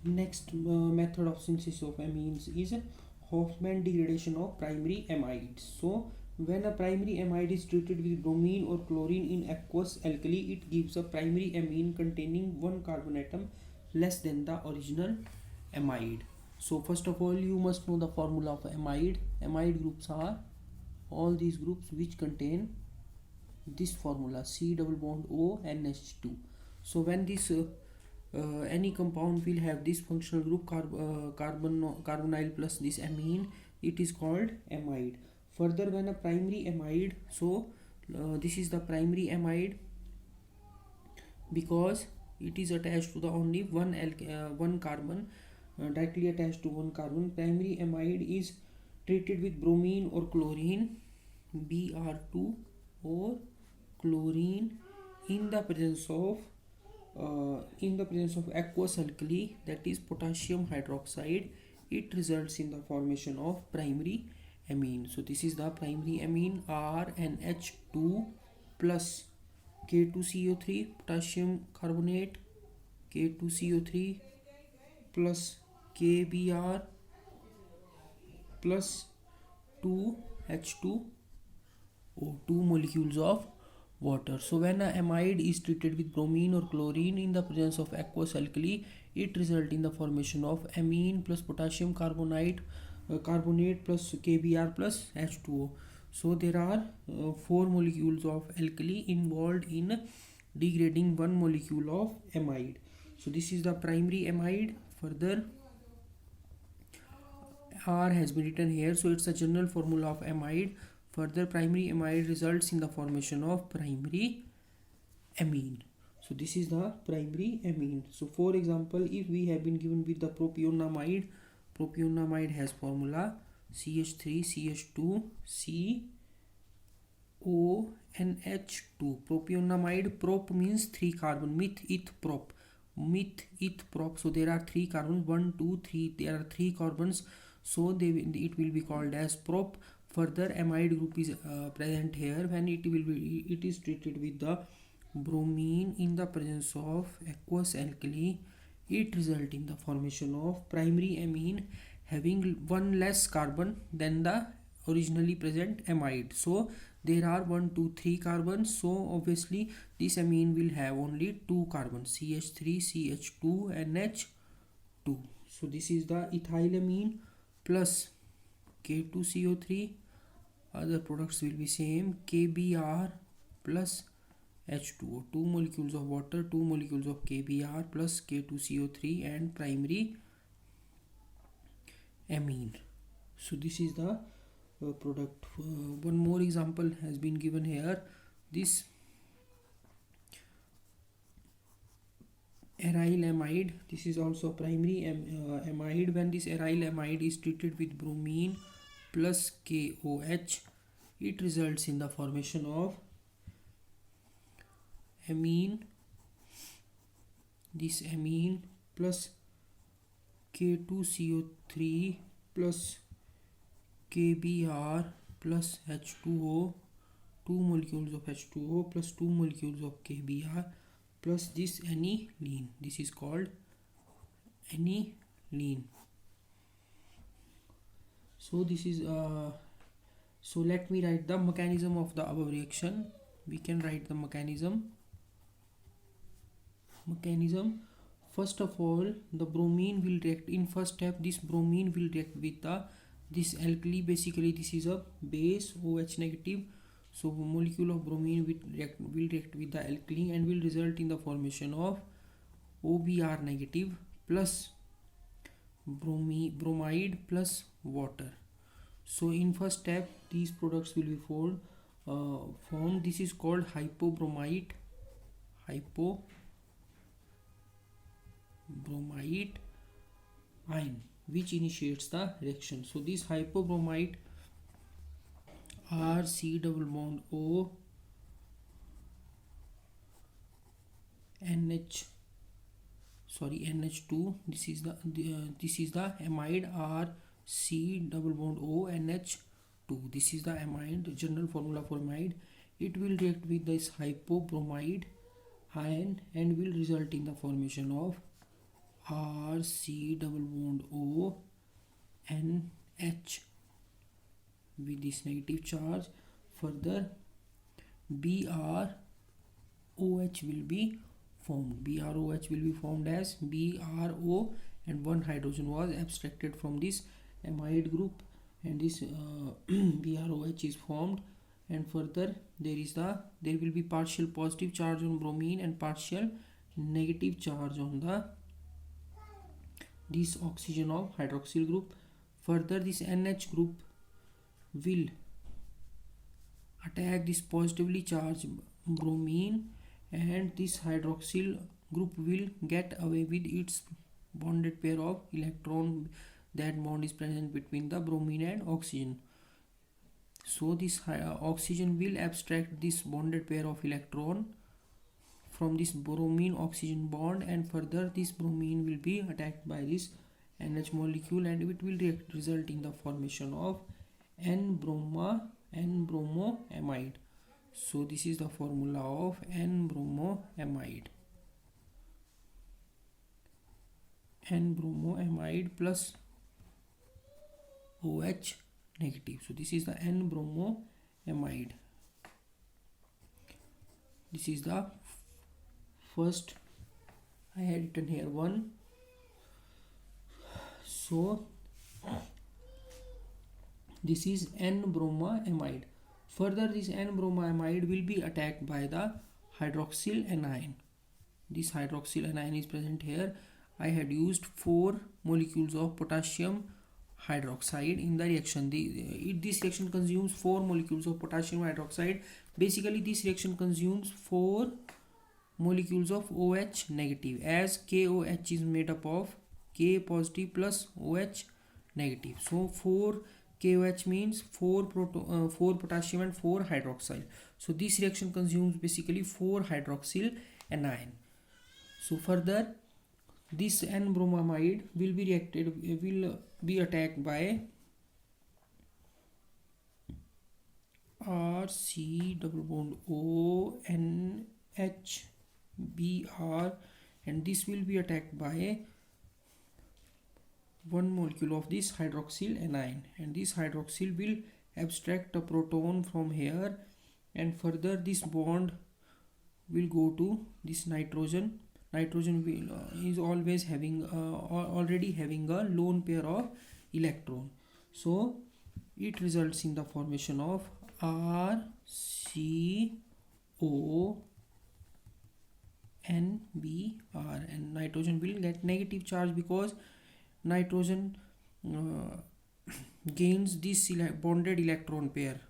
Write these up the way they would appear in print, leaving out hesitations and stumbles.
Next method of synthesis of amines is Hofmann degradation of primary amides. So when a primary amide is treated with bromine or chlorine in aqueous alkali, it gives a primary amine containing one carbon atom less than the original amide. So first of all, you must know the formula of amide. Amide groups are all these groups which contain this formula, C double bond O NH2. So when this any compound will have this functional group carbonyl plus this amine, it is called amide. Further, when a primary amide, so this is the primary amide because it is attached to the only one carbon, directly attached to one carbon. Primary amide is treated with bromine or chlorine, Br2, or chlorine in the presence of aqueous alkali, that is potassium hydroxide. It results in the formation of primary amine. So this is the primary amine, RNH2 plus K2CO3 potassium carbonate, K2CO3 plus KBr plus 2H2O, 2 molecules of water. So when a amide is treated with bromine or chlorine in the presence of aqueous alkali, it results in the formation of amine plus potassium carbonate plus KBr plus H2O. So there are 4 molecules of alkali involved in degrading one molecule of amide. So this is the primary amide. Further, R has been written here, so it's a general formula of amide. Further, primary amide results in the formation of primary amine. So this is the primary amine. So for example, if we have been given with the propionamide has formula CH3CH2CONH2. Propionamide, prop means 3 carbon, meth eth prop. So there are 3 carbons, 1 2 3, there are 3 carbons, so it will be called as prop. Further, amide group is present here when it is treated with the bromine in the presence of aqueous alkali. It results in the formation of primary amine having one less carbon than the originally present amide. So there are 1 2 3 carbons, so obviously this amine will have only 2 carbons, CH3CH2NH2. So this is the ethylamine plus K2CO3. Other products will be same, KBr plus H2O, 2 molecules of water, 2 molecules of KBr plus K2CO3 and primary amine. So this is the product. One more example has been given here. This aryl amide, this is also primary amide. When this aryl amide is treated with bromine plus KOH, it results in the formation of amine, this amine plus K2CO3 plus KBr plus H2O, 2 molecules of H2O plus 2 molecules of KBr plus this aniline. This is called aniline. So this is so let me write the mechanism of the above reaction. We can write the mechanism. First of all, the bromine will react in first step. This bromine will react with this alkali. Basically this is a base, OH negative. So molecule of bromine will react with the alkali and will result in the formation of OBr negative plus bromide plus water. So in first step these products will be formed. This is called hypobromite ion, which initiates the reaction. So this hypobromite RC double bond O NH2. This is the amide RC double bond O NH2. This is the amide, general formula for amide. It will react with this hypobromide ion and will result in the formation of RC double bond O NH with this negative charge. Further BROH will be formed. BROH will be formed as BRO, and one hydrogen was abstracted from this amide group, and this BROH is formed. And further there will be partial positive charge on bromine and partial negative charge on this oxygen of hydroxyl group. Further this NH group will attack this positively charged bromine, and this hydroxyl group will get away with its bonded pair of electron. That bond is present between the bromine and oxygen. So this oxygen will abstract this bonded pair of electron from this bromine oxygen bond, and further this bromine will be attacked by this NH molecule, and it will result in the formation of N-bromoamide. So this is the formula of N-bromoamide. N-bromoamide plus OH negative. So this is the N-bromoamide. This is the first, I had written here 1. So this is N-bromoamide. Further this N-bromoamide will be attacked by the hydroxyl anion. This hydroxyl anion is present here. I had used 4 molecules of potassium hydroxide in the reaction. This reaction consumes 4 molecules of potassium hydroxide. Basically this reaction consumes 4 molecules of OH negative, as KOH is made up of K positive plus OH negative. So 4 KOH means 4 potassium and 4 hydroxyl. So this reaction consumes basically 4 hydroxyl anion. So further this N-bromoamide will be attacked by RC double bond O NH Br, and this will be attacked by 1 molecule of this hydroxyl anion, and this hydroxyl will abstract a proton from here, and further this bond will go to this nitrogen. Nitrogen is always having already having a lone pair of electron, so it results in the formation of RCO NBr, and nitrogen will get negative charge because nitrogen gains this bonded electron pair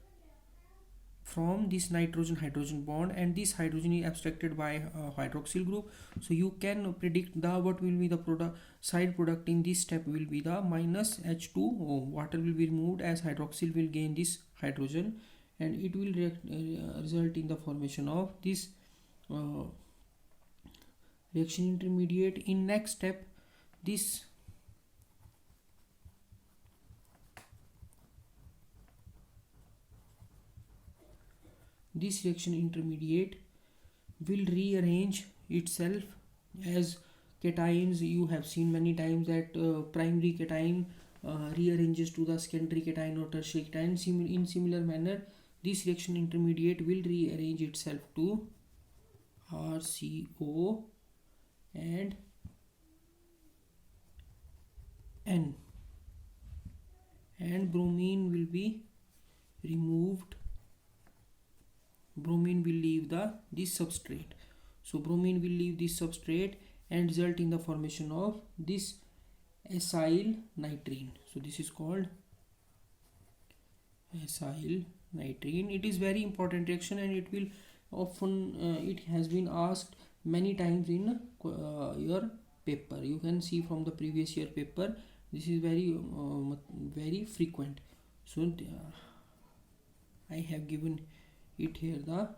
from this nitrogen hydrogen bond, and this hydrogen is abstracted by hydroxyl group. So you can predict what will be the side product in this step will be the minus H2O. Water will be removed as hydroxyl will gain this hydrogen, and it will result in the formation of this reaction intermediate. In next step this reaction intermediate will rearrange itself as cations. You have seen many times that primary cation rearranges to the secondary cation or tertiary cation. In similar manner this reaction intermediate will rearrange itself to RCO and N, and bromine will be removed. Bromine will leave this substrate. So bromine will leave this substrate and result in the formation of this acyl nitrene. So this is called acyl nitrene. It is very important reaction, and it will often it has been asked many times in your paper. You can see from the previous year paper, this is very frequent. So I have given it here the